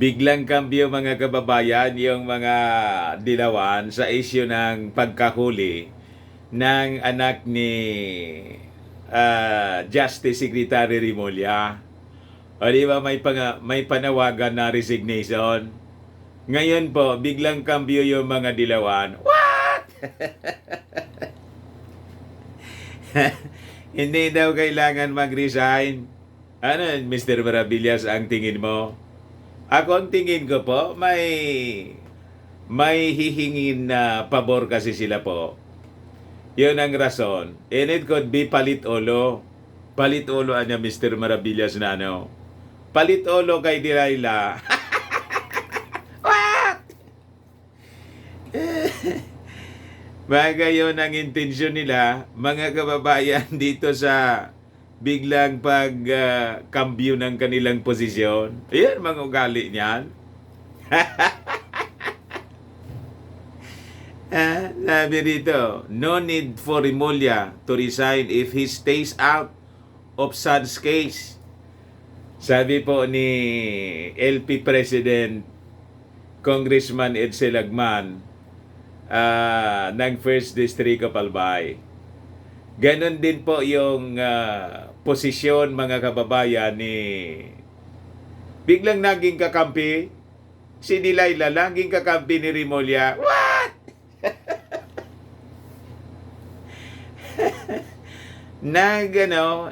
Biglang kambyo mga kababayan yung mga dilawan sa isyu ng pagkahuli ng anak ni Justice Secretary Rimulya. O di ba may panawagan na resignation. Ngayon po, biglang kambyo yung mga dilawan. What? Hindi daw kailangan mag-resign. Ano, Mr. Maravillas, ang tingin mo? Ako ang tingin ko po, may hihingin na pabor kasi sila po. Yun ang rason. And it could be palit-ulo. Palit-ulo niya, Mr. Maravillas na ano. Palit-ulo kay Delilah. What? Baga yun ang intensyon nila, mga kababayan, dito sa biglang pagkambyo ng kanilang posisyon. Ayan, mga ugali niyan. Sabi dito, no need for Rimulya to resign if he stays out of San's case. Sabi po ni LP President Congressman Edsel Lagman ng 1st District of Albay. Ganon din po yung posisyon mga kababayan ni biglang naging kakampi si Delilah, naging kakampi ni Rimulya. What?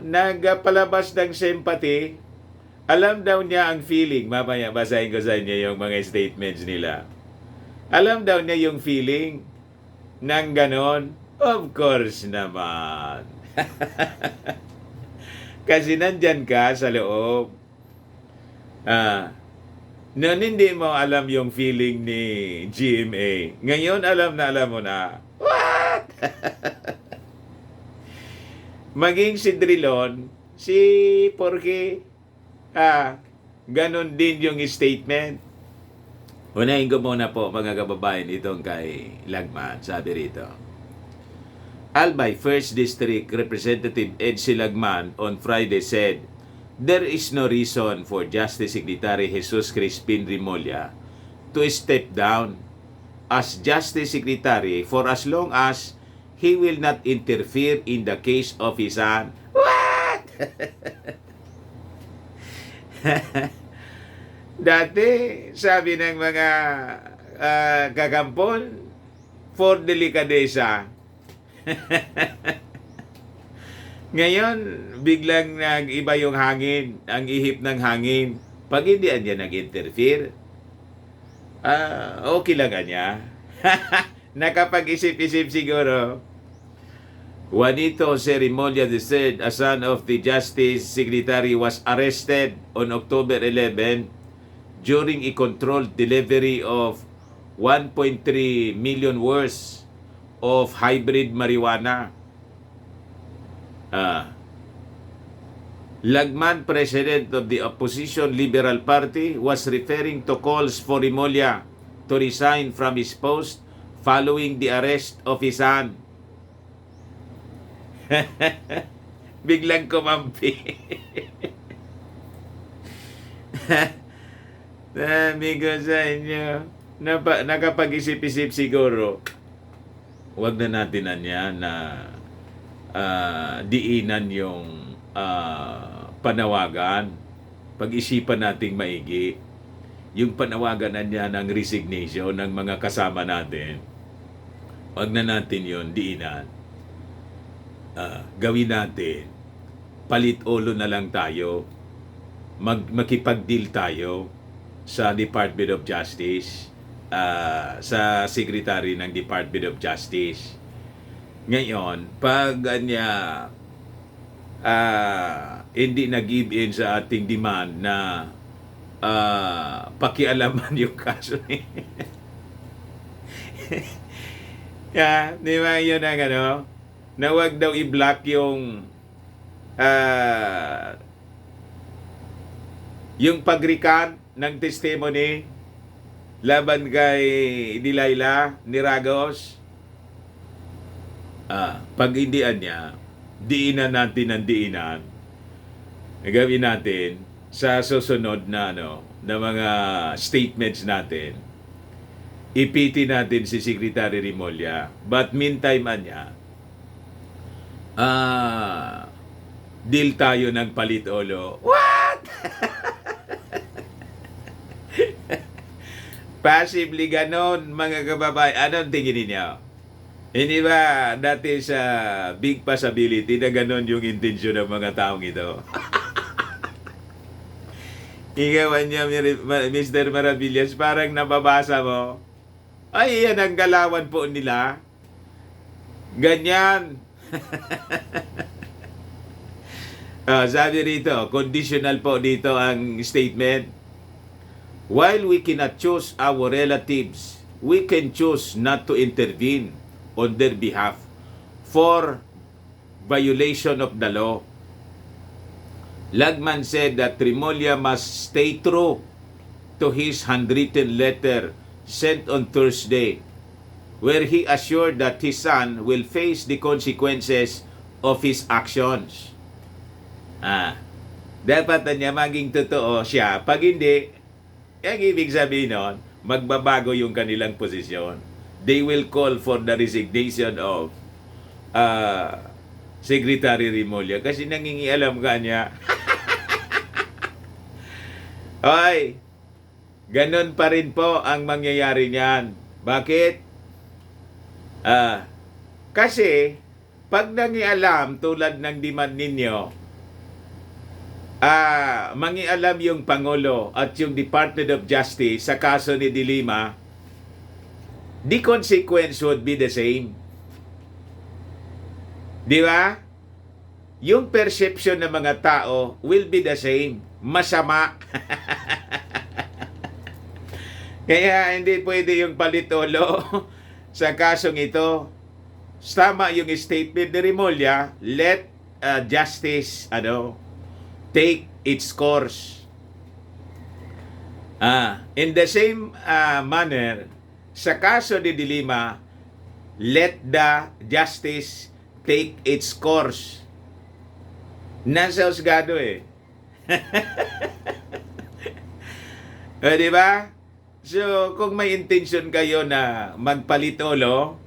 Nagpalabas ng sympathy. Alam daw niya ang feeling. Mamaya basahin ko sa inyo yung mga statements nila. Alam daw niya yung feeling ng ganon. Of course naman. Kasi nandyan ka sa loob. Noon hindi mo alam yung feeling ni GMA. Ngayon alam mo na. What? Maging si Drilon, si Porky, ganon din yung statement. Unahin ko muna po mga kababayan itong kay Lagman. Sabi rito, Albay 1st District Representative Edsel Lagman on Friday said, there is no reason for Justice Secretary Jesus Crispin Rimulya to step down as Justice Secretary for as long as he will not interfere in the case of his son. What? Dati, sabi ng mga kakampon, for delikadesa. Ngayon, biglang nag-iba yung hangin, ang ihip ng hangin. Pag hindi niya nag-interfere, okay lang niya. Nakapag-isip-isip siguro. Juanito Ceremonia III, a son of the Justice Secretary, was arrested on October 11 during a controlled delivery of 1.3 million worth of hybrid marijuana. Lagman, president of the opposition Liberal Party, was referring to calls for Rimulya to resign from his post following the arrest of his son. Biglang kumampi. Sabi ko sa inyo, nakapag-isip-isip siguro, wag na natin na diinan yung panawagan. Pag-isipan nating maigi. Yung panawagan niya ng resignation ng mga kasama natin, wag na natin yun diinan. Gawin natin, palit-ulo na lang tayo, makipag-deal tayo sa Department of Justice, sa Secretary ng Department of Justice. Ngayon, pag hindi nag-give in sa ating demand na pakialaman yung kaso ni di ba yun ang na wag daw i-block yung pag-recant ng testimony laban kay Delilah ni Ragos. Pag hindi niya, diinan natin ang diinan. Gawin natin sa susunod na na mga statements natin, ipiti natin si Secretary Remulla. But meantime, deal tayo ng palit-olo. What? Possibly ganon, mga kababayan. Anong tingin ninyo? Hindi ba dati sa big possibility na ganon yung intensyon ng mga taong ito? Igawan niya, Mr. Maravillas, parang nababasa mo. Ay, yan ang galawan po nila. Ganyan. Sabi rito, conditional po dito ang statement. While we cannot choose our relatives, we can choose not to intervene on their behalf for violation of the law. Lagman said that Remulla must stay true to his handwritten letter sent on Thursday, where he assured that his son will face the consequences of his actions. Dapat niya maging totoo siya. Pag hindi, ang ibig sabihin nun, magbabago yung kanilang posisyon. They will call for the resignation of Secretary Remulla kasi nangingialam ka niya. Hoy, ganun pa rin po ang mangyayari niyan. Bakit? Kasi, pag nangialam tulad ng demand ninyo, mangialam yung Pangulo at yung Department of Justice sa kaso ni De Lima, the consequence would be the same. Di ba? Yung perception ng mga tao will be the same. Masama. Kaya hindi pwede yung palitolo sa kasong ito. Tama yung statement ni Remulla, let justice take its course. In the same manner, sa kaso ni De Lima, let the justice take its course. Nasa husgado di ba? So, kung may intention kayo na magpalitolo,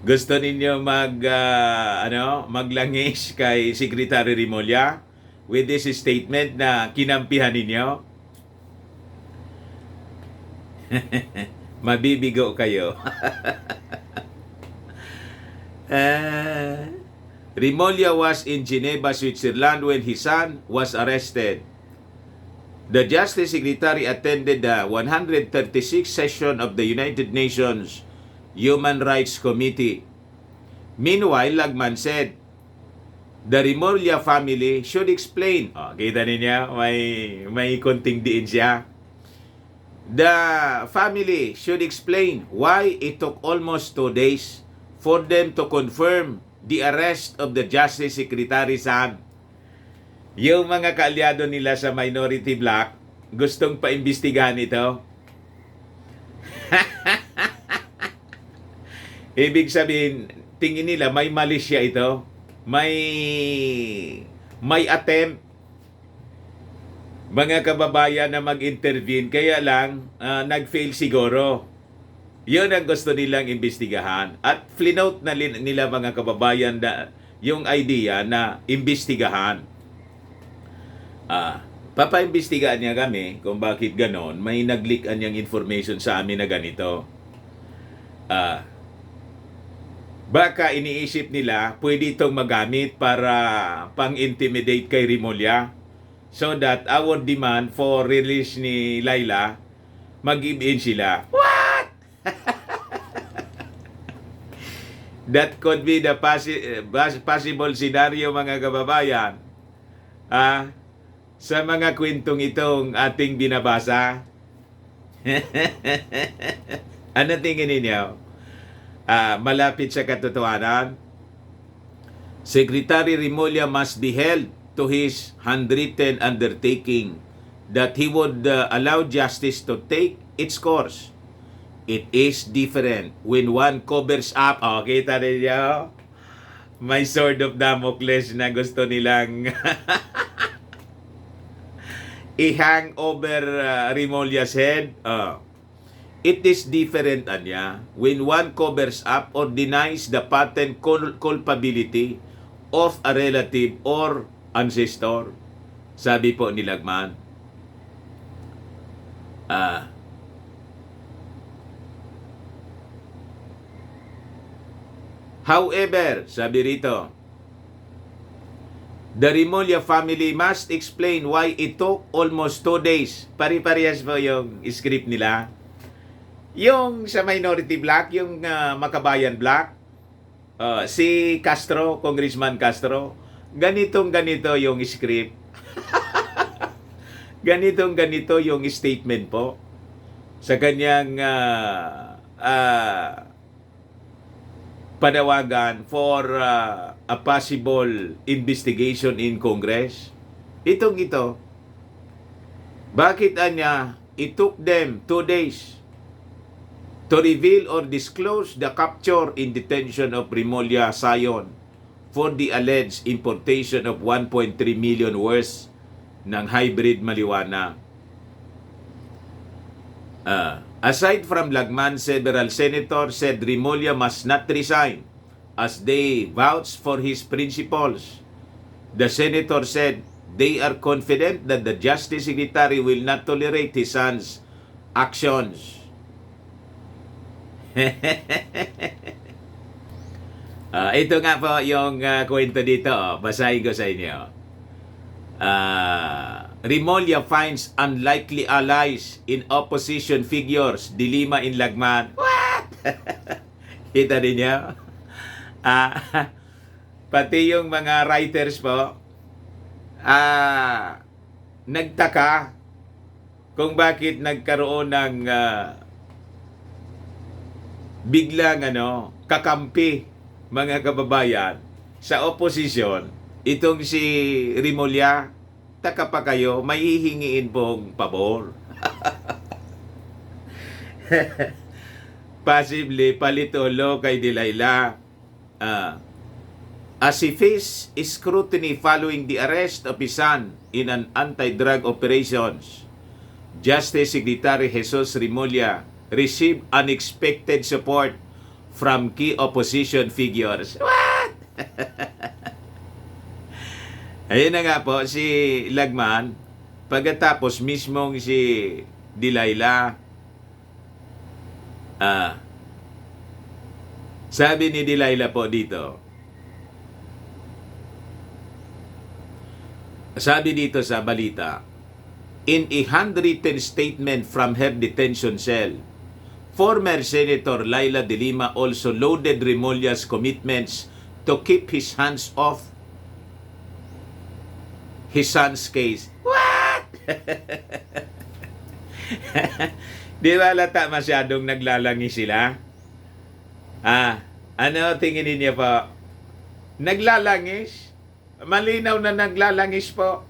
gusto ninyo maglangis kay Secretary Remulla with this statement na kinampihan ninyo, mabibigo kayo. Remulla was in Geneva, Switzerland when his son was arrested. The Justice Secretary attended the 136th session of the United Nations Human Rights Committee. Meanwhile, Lagman said, the Remulla family should explain. Kita niya, may konting diin siya. The family should explain why it took almost 2 days for them to confirm the arrest of the Justice Secretary son. Yung mga kaalyado nila sa minority bloc, gustong paimbestigahan ito. Ibig sabihin, tingin nila may mali siya ito. May attempt, mga kababayan, na mag-intervene. Kaya lang, nag-fail siguro. Yun ang gusto nilang imbestigahan. At flinote na nila, mga kababayan, na yung idea na imbestigahan. Papaimbestigahan niya kami kung bakit ganon. May nag-leakan niyang information sa amin na ganito. Baka iniisip nila pwede itong magamit para pang-intimidate kay Remulla so that our demand for release ni Laila, mag-give in sila. What? That could be the possible scenario, mga kababayan. Sa mga kwentong itong ating binabasa. Ano tingin ninyo? Malapit sa katotohanan? Secretary Remulla must be held to his handwritten undertaking that he would allow justice to take its course. It is different when one covers up. Kita ninyo? May sword of Damocles na gusto nilang i-hang over Remulla's head. It is different anya when one covers up or denies the patent culpability of a relative or ancestor. Sabi po ni Lagman. However, sabi rito, the Remulla family must explain why it took almost 2 days. Pari-parehas po yung script nila. Yung sa minority block, yung Makabayan block, si Castro, Congressman Castro, ganito yung script. Ganito yung statement po sa kanyang panawagan for a possible investigation in Congress. Ito. Bakit anya it took them 2 days to reveal or disclose the capture in detention of Remulla Sayon for the alleged importation of 1.3 million worth ng hybrid marijuana. Aside from Lagman, several senators said Remulla must not resign as they vouched for his principles. The senator said they are confident that the Justice Secretary will not tolerate his son's actions. Ito nga po yung kwento dito. Basahin ko sa inyo. Remulla finds unlikely allies in opposition figures. Dilima in Lagman. What? Kita ninyo? Pati yung mga writers po, nagtaka kung bakit nagkaroon ng biglang kakampi, mga kababayan, sa oposisyon. Itong si Remulla, taka pa kayo, may hihingiin pong pabor. Possibly, palitolo kay Delilah. As he faced scrutiny following the arrest of his son in an anti-drug operations, Justice Secretary Jesus Remulla received unexpected support from key opposition figures. What? Ayun na nga po, si Lagman, pagkatapos mismong si Delilah, sabi ni Delilah po dito, sabi dito sa balita, in a handwritten statement from her detention cell, former Senator Laila De Lima also lauded Remulla's commitments to keep his hands off his son's case. What? Di ba lata masyadong naglalangi sila? Ano tingin niyo po? Naglalangis? Malinaw na naglalangis po.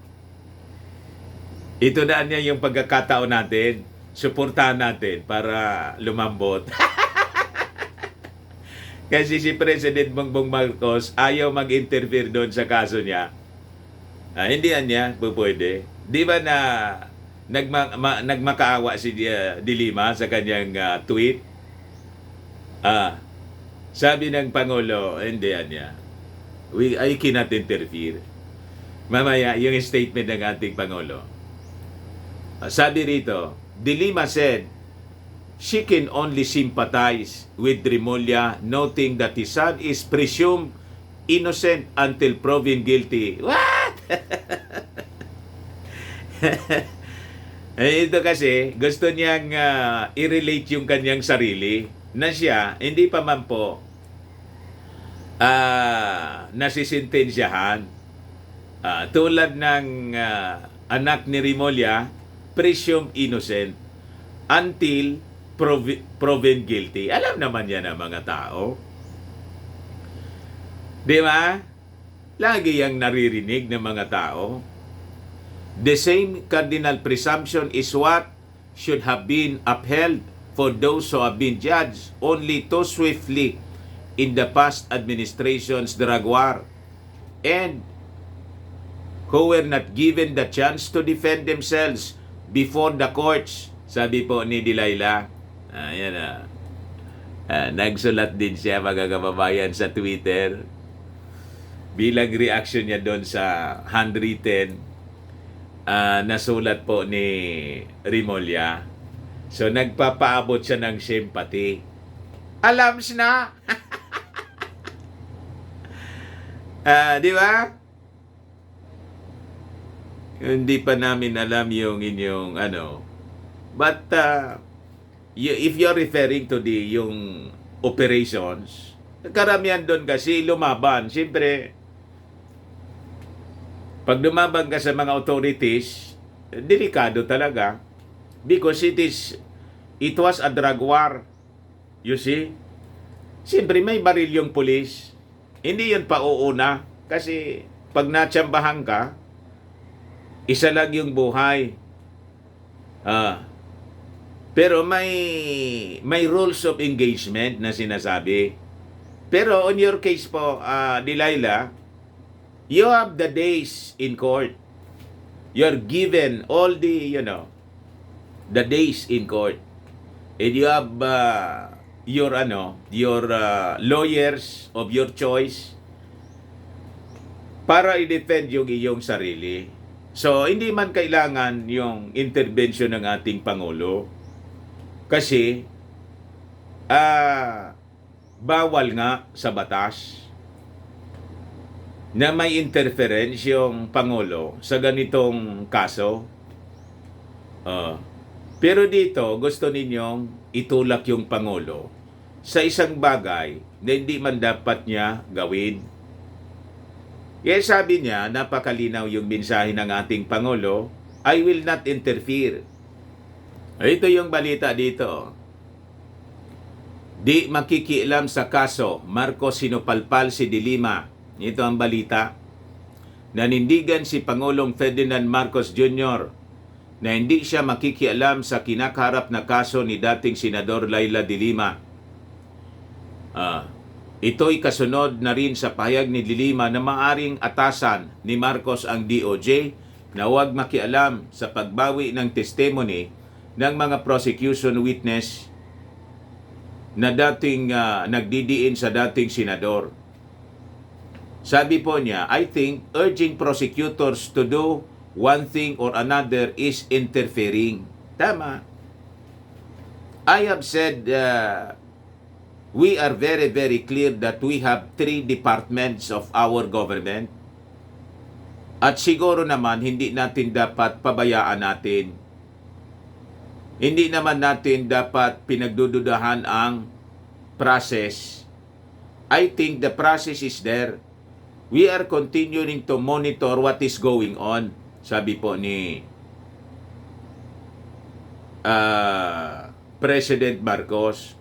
Ito na niya yung pagkakataon natin. Suportahan natin para lumambot. Kasi si President Bongbong Marcos ayaw mag-interfere doon sa kaso niya. Hindi niya pwede. Di ba na nagmakaawa si De Lima sa kanyang tweet? Sabi ng Pangulo, hindi niya. I cannot interfere. Mamaya, yung statement ng ating Pangulo. Sabi rito, De Lima said, she can only sympathize with Remulla, noting that his son is presumed innocent until proven guilty. What? Ito kasi, gusto niyang i-relate yung kanyang sarili na siya, hindi pa man po nasisintensyahan. Tulad ng anak ni Remulla, presumed innocent until proven guilty. Alam naman yan ang mga tao. Di ba? Lagi yang naririnig ng mga tao. The same cardinal presumption is what should have been upheld for those who have been judged only too swiftly in the past administration's drug war and who were not given the chance to defend themselves before the courts. Sabi po ni Delilah. Ayan nagsulat din siya, mga kababayan, sa Twitter. Bilang reaction niya doon sa handwritten nasulat po ni Remulla. So, nagpapaabot siya ng sympathy. Alams na! Di ba? Hindi pa namin alam yung inyong But, if you're referring to yung operations, karamihan doon kasi lumaban. Siyempre, pag lumaban ka sa mga authorities, delikado talaga. Because it was a drug war. You see? Siyempre, may baril yung pulis. Hindi yun pauuna. Kasi, pag natsambahan ka, isa lang yung buhay. Pero may rules of engagement na sinasabi. Pero on your case po, Delilah, you have the days in court. You're given all the days in court. And you have your lawyers of your choice para i-defend yung iyong sarili. So, hindi man kailangan yung intervention ng ating Pangulo kasi bawal nga sa batas na may interference yung Pangulo sa ganitong kaso. Pero dito, gusto ninyong itulak yung Pangulo sa isang bagay na hindi man dapat niya gawin. Kaya sabi niya, napakalinaw yung mensahe ng ating Pangulo, I will not interfere. Ito yung balita dito. Di makikialam sa kaso, Marcos sinupalpal si De Lima. Ito ang balita. Nanindigan si Pangulong Ferdinand Marcos Jr. na hindi siya makikialam sa kinakaharap na kaso ni dating Senador Leila De Lima. Ito'y kasunod na rin sa pahayag ni De Lima na maaring atasan ni Marcos ang DOJ na huwag makialam sa pagbawi ng testimony ng mga prosecution witness na dating nagdidiin sa dating senador. Sabi po niya, I think urging prosecutors to do one thing or another is interfering. Tama. I have said we are very, very clear that we have 3 departments of our government. At siguro naman, hindi natin dapat pabayaan natin. Hindi naman natin dapat pinagdududahan ang process. I think the process is there. We are continuing to monitor what is going on. Sabi po ni President Marcos.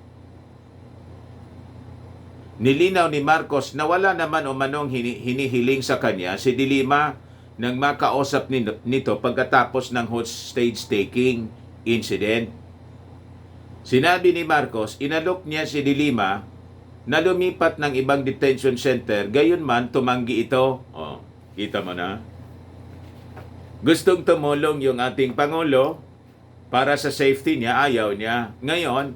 Nilinaw ni Marcos na wala naman umanong hinihiling sa kanya si De Lima nang makausap nito pagkatapos ng hostage taking incident. Sinabi ni Marcos, inalok niya si De Lima na lumipat ng ibang detention center, gayon man tumanggi ito. Kita mo na. Gustong tumulong yung ating Pangulo para sa safety niya, ayaw niya. Ngayon,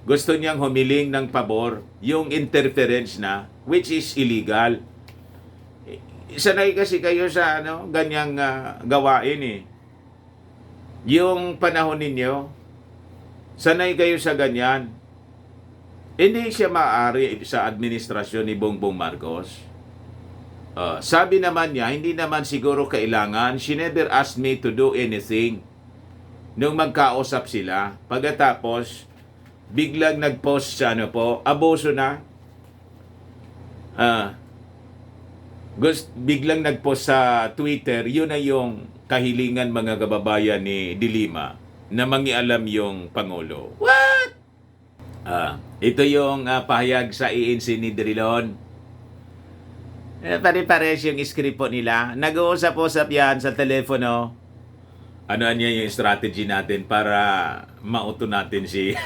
gusto niyang humiling ng pabor, yung interference na, which is illegal. Sanay kasi kayo sa ganyang gawain eh. Yung panahon ninyo, sanay kayo sa ganyan. Hindi siya maaari sa administrasyon ni Bongbong Marcos. Sabi naman niya, hindi naman siguro kailangan. She never asked me to do anything. Nung magkausap sila, pagkatapos, biglang nag-post sa abuso na. Biglang nag-post sa Twitter, yun na yung kahilingan mga kababayan ni De Lima na mangialam yung Pangulo. What? Ito yung pahayag sa ANC ni Drilon. Pare-pares yung script po nila. Nag-uusap-usap yan sa telepono. Ano niya yung strategy natin para mauto natin si...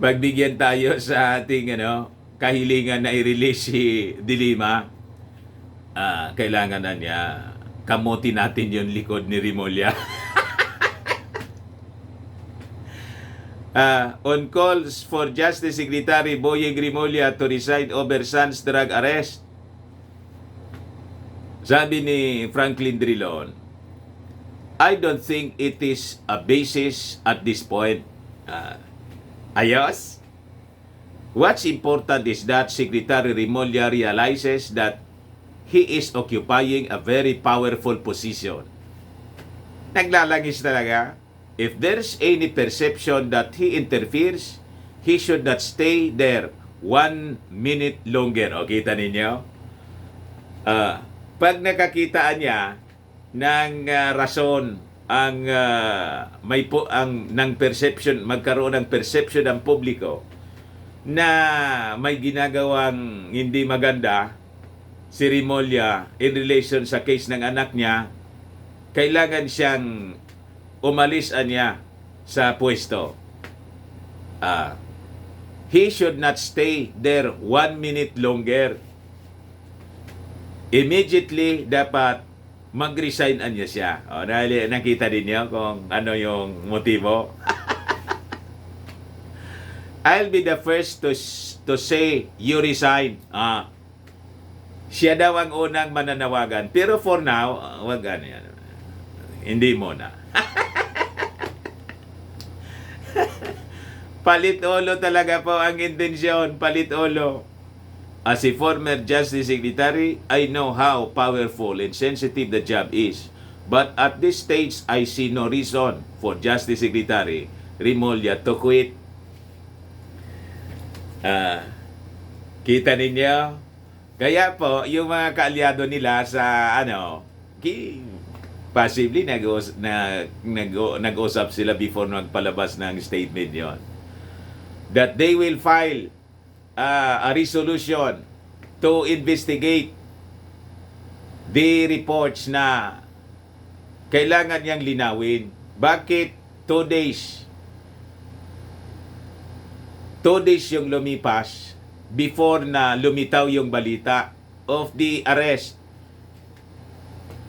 Magbigyan tayo sa ating kahilingan na i-release si Dilima, kailangan na niya kamutin natin yung likod ni Rimulya. On calls for Justice Secretary Boyeng Rimulya to resign over son's drug arrest. Sabi ni Franklin Drilon, I don't think it is a basis at this point. Ayos? What's important is that Secretary Rimulya realizes that he is occupying a very powerful position. Naglalangis talaga. If there's any perception that he interferes, he should not stay there 1 minute longer. O, kita ninyo? Pag nakakitaan niya ng rason ang ng perception, magkaroon ng perception ng publiko na may ginagawang hindi maganda si Rimulya in relation sa case ng anak niya, kailangan siyang umalis niya sa pwesto. He should not stay there 1 minute longer. Immediately dapat mag-resign niya siya. O, nakita din niyo kung ano yung motibo. I'll be the first to say you resign. Siya daw ang unang mananawagan. Pero for now, wag yan. Hindi muna. Palit-ulo talaga po ang intensyon. Palit-ulo. As a former Justice Secretary, I know how powerful and sensitive the job is. But at this stage, I see no reason for Justice Secretary Rimulya to quit. Kita ninyo? Kaya po, yung mga kaalyado nila sa possibly nag-usap sila before magpalabas ng statement yon, that they will file a resolution to investigate the reports na kailangan niyang linawin. Bakit 2 days? 2 days yung lumipas before na lumitaw yung balita of the arrest.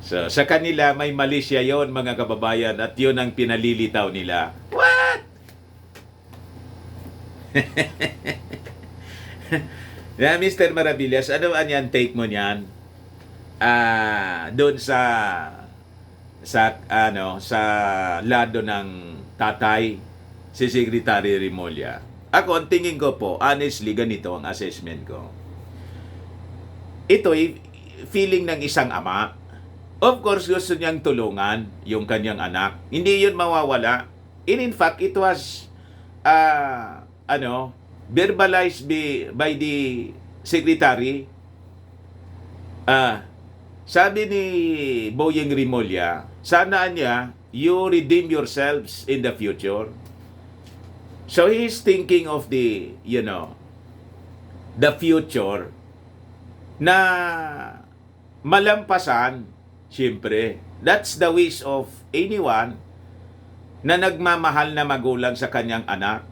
So, sa kanila may mali siya yon, mga kababayan, at yun ang pinalilitaw nila. What? Yeah, Mr. Maravillas, ano yan take mo niyan? Doon sa lado ng tatay si Secretary Rimulya. Ako, ang tingin ko po, honestly, ganito ang assessment ko. Ito'y feeling ng isang ama. Of course, gusto niyang tulungan yung kanyang anak. Hindi yun mawawala. In fact, it was verbalized by the secretary. Sabi ni Boyeng Rimulya, sana niya, you redeem yourselves in the future. So he is thinking of the future na malampasan, siyempre. That's the wish of anyone na nagmamahal na magulang sa kanyang anak.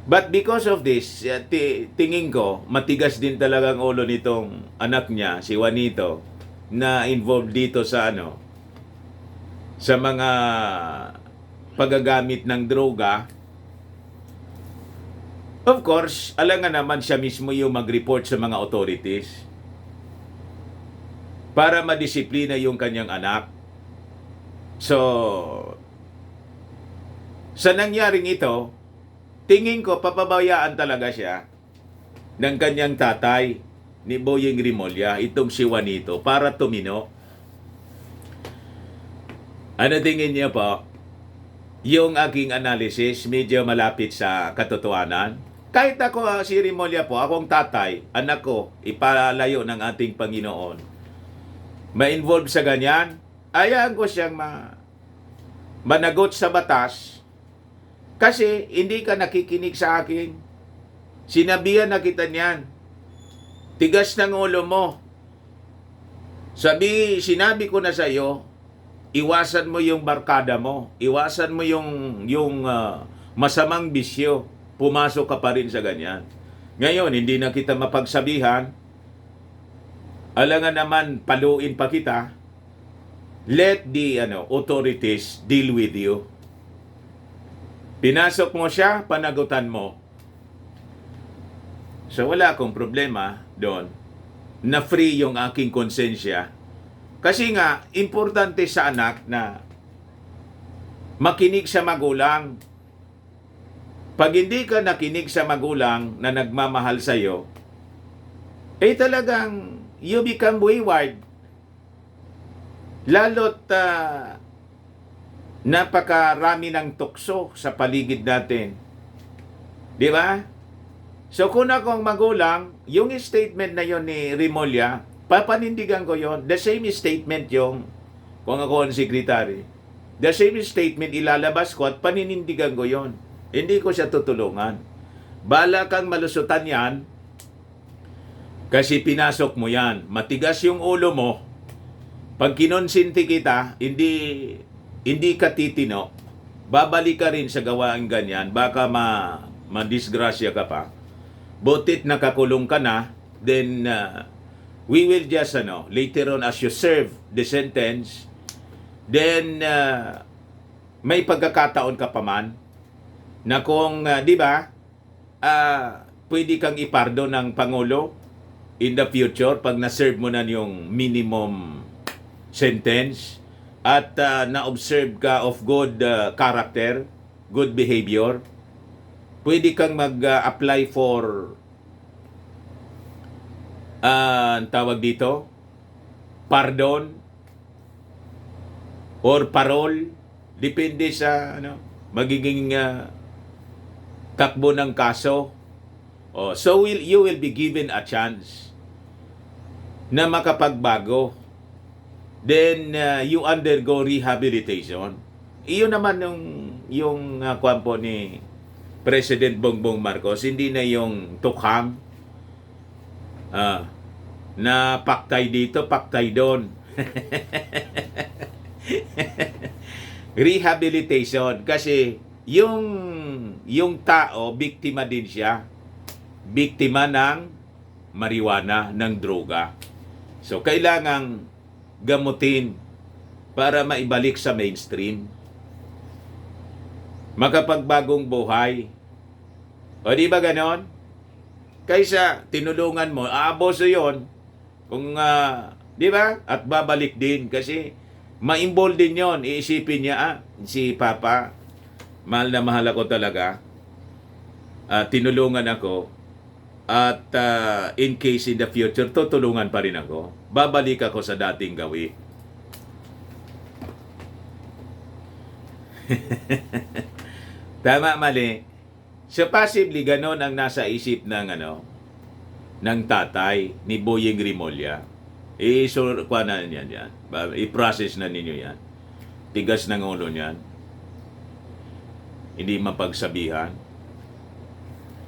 But because of this, tingin ko, matigas din talagang ulo nitong anak niya, si Juanito, na involved dito sa sa mga paggagamit ng droga. Of course, alangan naman siya mismo yung mag-report sa mga authorities para madisiplina yung kanyang anak. So, sa nangyaring ito, tingin ko papabayaan talaga siya ng kanyang tatay ni Boyeng Rimulya, itong si Juanito, para tumino. Ano tingin niyo po? Yung aking analysis medyo malapit sa katotohanan. Kahit ako, si Rimulya po, akong tatay, anak ko, ipalayo ng ating Panginoon, ma-involve sa ganyan, ayaan ko siyang managot sa batas. Kasi hindi ka nakikinig sa akin. Sinabihan na kita niyan. Tigas ng ulo mo. Sinabi ko na sa iyo, iwasan mo yung barkada mo. Iwasan mo yung masamang bisyo. Pumasok ka pa rin sa ganyan. Ngayon, hindi na kita mapagsabihan, alangan naman paluin pa kita, let the authorities deal with you. Pinasok mo siya, panagutan mo. So wala akong problema doon na free yung aking konsensya. Kasi nga, importante sa anak na makinig sa magulang. Pag hindi ka nakinig sa magulang na nagmamahal sa iyo, talagang you become wayward. Lalo't napakarami ng tukso sa paligid natin. Di ba? So kung akong magulang, yung statement na yon ni Remulla, papanindigan ko yon. The same statement yung kung ako ang secretary. The same statement ilalabas ko at paninindigan ko yon. Hindi ko siya tutulungan. Bala kang malusutan yan kasi pinasok mo yan. Matigas yung ulo mo. Pag kinonsinti kita, hindi ka titino. Babalik ka rin sa gawain ganyan. Baka madisgrasya ka pa. Butit nakakulong ka na, then we will just later on as you serve the sentence, then may pagkakataon ka pa man na kung, di ba, pwede kang ipardo ng Pangulo in the future pag na-serve mo na yung minimum sentence at na-observe ka of good character, good behavior, pwede kang mag-apply for tawag dito, pardon or parole, depende sa magiging takbo ng kaso. So you will be given a chance na makapagbago. Then you undergo rehabilitation. Iyon naman yung kwampo ni President Bongbong Marcos, hindi na yung tukhang na paktay dito, paktay doon. Rehabilitation kasi yung tao, biktima din siya. Biktima ng marijuana, ng droga. So, kailangang gamutin para maibalik sa mainstream. Makapagbagong buhay. O di ba ganon? Kaysa tinulungan mo, aaboso yon kung, di ba? At babalik din kasi ma-involve din yon. Iisipin niya, si Papa, mahal na mahal ako talaga. Tinulungan ako. At in case in the future, tutulungan pa rin ako. Babalik ako sa dating gawi. Tama, mali. So possibly ganon ang nasa isip ng ng tatay ni Boyeng Remulla. I-process na ninyo yan. Tigas ng ulo niyan. Hindi mapagsabihan.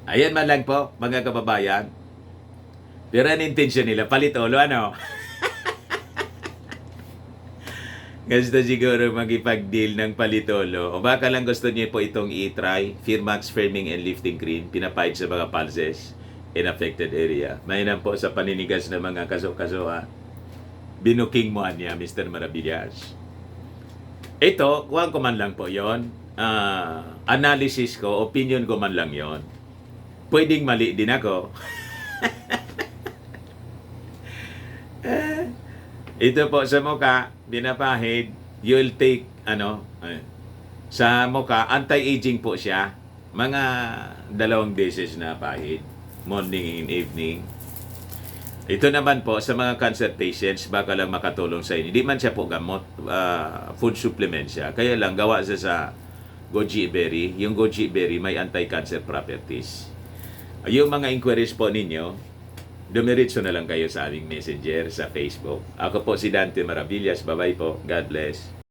Ayan man lang po, mga kababayan. Pero ang intention nila, palitolo, Gusto siguro magipag-deal ng palitolo. O baka lang gusto niyo po itong i-try. Firmax Firming and Lifting Cream, pinapahid sa mga pulses in affected area. Mainam po sa paninigas ng mga kaso-kaso, binuking mo niya, Mr. Maravillas. Ito, kuhaan ko man lang po yon. Analysis ko, opinion ko man lang yon. Pwedeng mali din ako. Ito po sa mukha, pinapahid, you'll take, sa mukha, anti-aging po siya. Mga 2 beses na pahid, morning and evening. Ito naman po, sa mga cancer patients, baka lang makatulong sa inyo. Hindi man siya po gamot, food supplement siya. Kaya lang, gawa siya sa goji berry. Yung goji berry may anti-cancer properties. Yung mga inquiries po ninyo, dumiretso na lang kayo sa aming messenger sa Facebook. Ako po si Dante Maravillas. Bye-bye po. God bless.